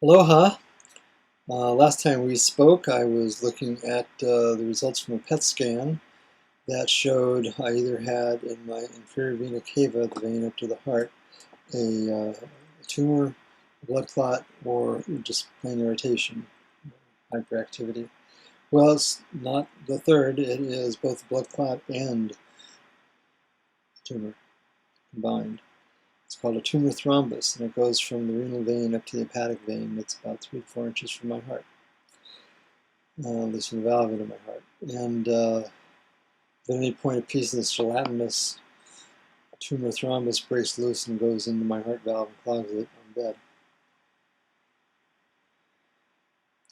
Aloha. Last time we spoke, I was looking at the results from a PET scan that showed I either had in my inferior vena cava, the vein up to the heart, a tumor, a blood clot, or just plain irritation, hyperactivity. Well, it's not the third. It is both the blood clot and tumor combined. It's called a tumor thrombus, and it goes from the renal vein up to the hepatic vein. It's about 3 to 4 inches from my heart. There's a valve into my heart. And at any point, a piece of this gelatinous tumor thrombus breaks loose and goes into my heart valve and clogs it. I'm dead.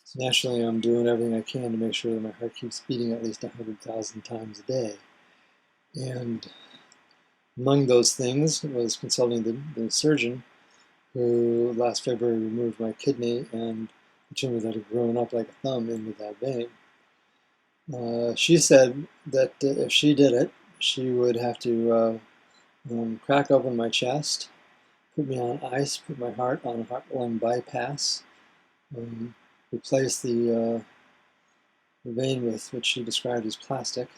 So naturally, I'm doing everything I can to make sure that my heart keeps beating at least 100,000 times a day. And among those things was consulting the surgeon who last February removed my kidney and the tumor that had grown up like a thumb into that vein. She said that if she did it, she would have to crack open my chest, put me on ice, put my heart on a heart-lung bypass, replace the vein with what she described as plastic,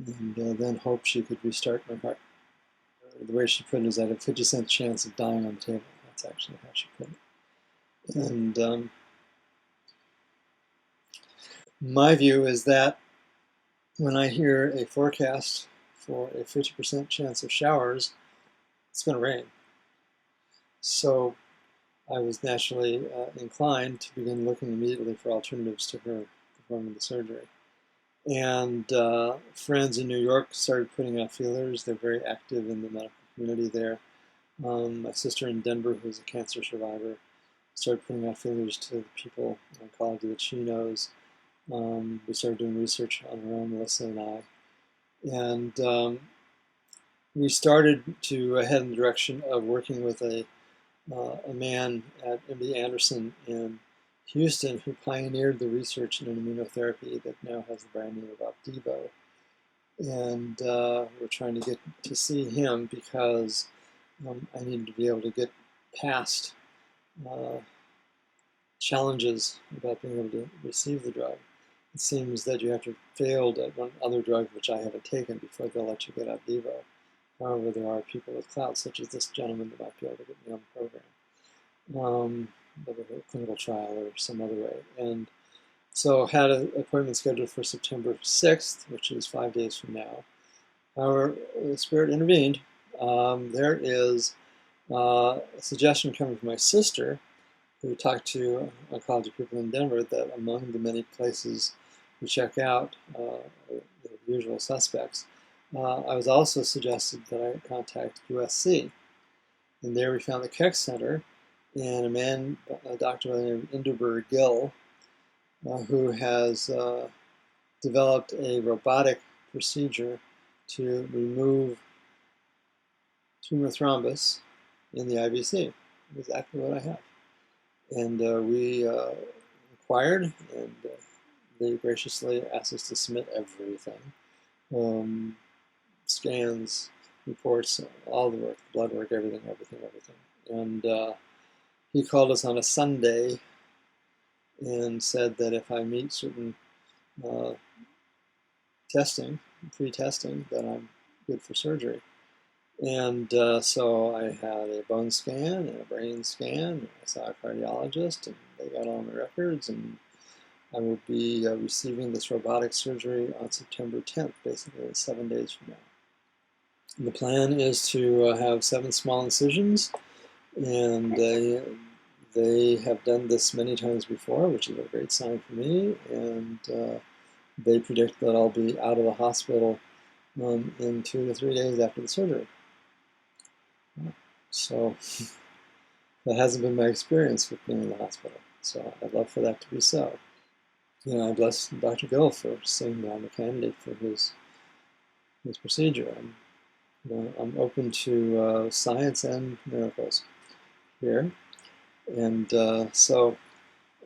and then hope she could restart my heart. The way she put it is I had a 50-cent chance of dying on the table. That's actually how she put it. And my view is that when I hear a forecast for a 50% chance of showers, it's going to rain. So I was naturally inclined to begin looking immediately for alternatives to her performing the surgery. And friends in New York started putting out feelers. They're very active in the medical community there. My sister in Denver, who's a cancer survivor, started putting out feelers to the people in oncology that she knows. We started doing research on our own, Melissa and I. And we started to head in the direction of working with a man at MD Anderson in Houston who pioneered the research in an immunotherapy that now has the brand name of Opdivo. And we're trying to get to see him because I needed to be able to get past challenges about being able to receive the drug. It seems that you have to have failed at one other drug, which I haven't taken, before they'll let you get Opdivo. However, there are people with clout, such as this gentleman, that might be able to get me on the program, whether a clinical trial or some other way. And so had an appointment scheduled for September 6th, which is 5 days from now. However, the Spirit intervened. There is a suggestion coming from my sister, who talked to oncology people in Denver, that among the many places we check out, the usual suspects, I was also suggested that I contact USC. And there we found the Keck Center and a man, a doctor by the name of Inderberg Gill, who has developed a robotic procedure to remove tumor thrombus in the IVC. Exactly what I have. And we inquired, and they graciously asked us to submit everything. Scans, reports, all the work, blood work, everything. And he called us on a Sunday and said that if I meet certain testing, pre-testing, that I'm good for surgery. And so I had a bone scan and a brain scan, and I saw a cardiologist, and they got all my records, and I will be receiving this robotic surgery on September 10th, basically 7 days from now. And the plan is to have 7 small incisions, and they have done this many times before, which is a great sign for me, and they predict that I'll be out of the hospital in 2 to 3 days after the surgery. So that hasn't been my experience with being in the hospital. So I'd love for that to be so. I bless Dr. Gill for saying that I'm a candidate for his procedure. I'm open to science and miracles here. And so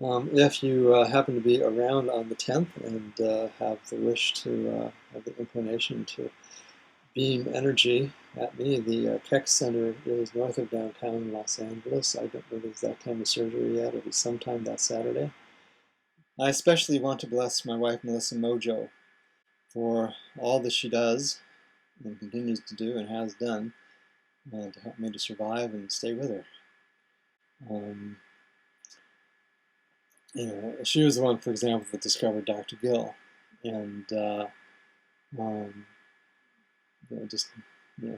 if you happen to be around on the 10th and have the wish to have the inclination to beam energy at me. The Keck Center is north of downtown Los Angeles. I don't know the exact time of surgery yet. It'll be sometime that Saturday. I especially want to bless my wife, Melissa Mojo, for all that she does and continues to do and has done to help me to survive and stay with her. She was the one, for example, that discovered Dr. Gill, and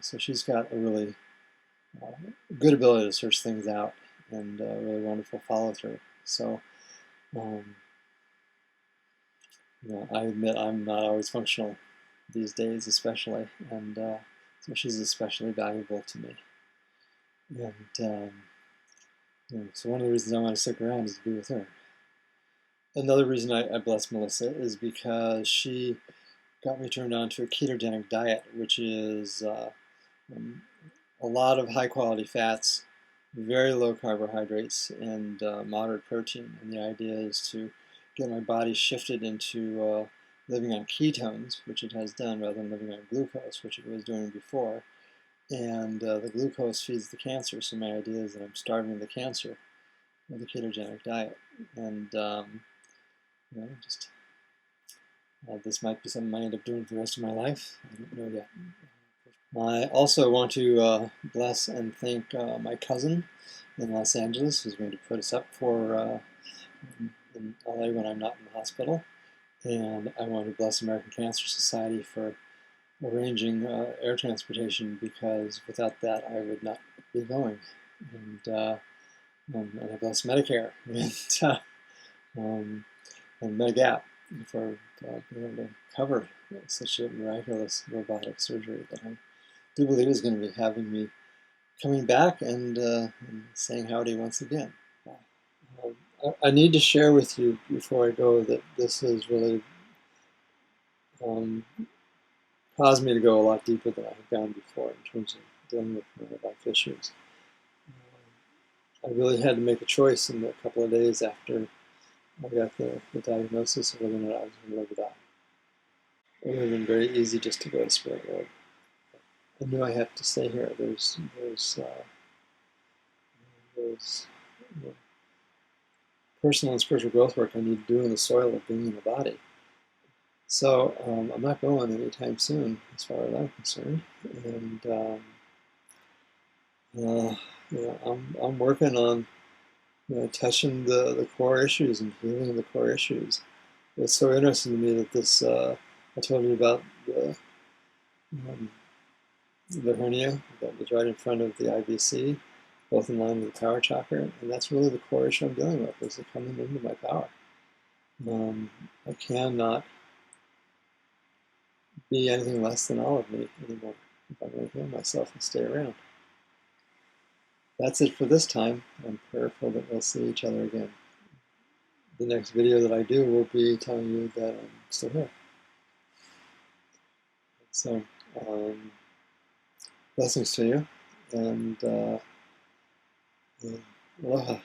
so she's got a really good ability to search things out and really wonderful follow through. So, I admit I'm not always functional these days, especially, and so she's especially valuable to me. And so one of the reasons I want to stick around is to be with her. Another reason I bless Melissa is because she got me turned on to a ketogenic diet, which is a lot of high quality fats, very low carbohydrates, and moderate protein. And the idea is to get my body shifted into living on ketones, which it has done, rather than living on glucose, which it was doing before. And the glucose feeds the cancer, so my idea is that I'm starving the cancer with a ketogenic diet. And this might be something I end up doing for the rest of my life. I don't know yet. I also want to bless and thank my cousin in Los Angeles, who's going to put us up for in LA when I'm not in the hospital. And I want to bless American Cancer Society for arranging air transportation, because without that I would not be going. And I bless Medicare and Medigap for being able to cover such a miraculous robotic surgery that I do believe is going to be having me coming back and saying howdy once again. I need to share with you before I go that this has really caused me to go a lot deeper than I have gone before in terms of dealing with my life issues. I really had to make a choice in the couple of days after I got the diagnosis of whether or not I was going to live or die. It would have been very easy just to go to Spirit World. I knew I had to stay here. There's personal and spiritual growth work I need to do in the soil of being in the body. So I'm not going anytime soon, as far as I'm concerned. And I'm working on touching the core issues and healing the core issues. It's so interesting to me that this I told you about the hernia that was right in front of the IVC, both in line with the power chakra, and that's really the core issue I'm dealing with, is it coming into my power. I cannot be anything less than all of me anymore if I'm going to heal myself and stay around. That's it for this time. I'm prayerful that we'll see each other again. The next video that I do will be telling you that I'm still here. So, blessings to you, and aloha.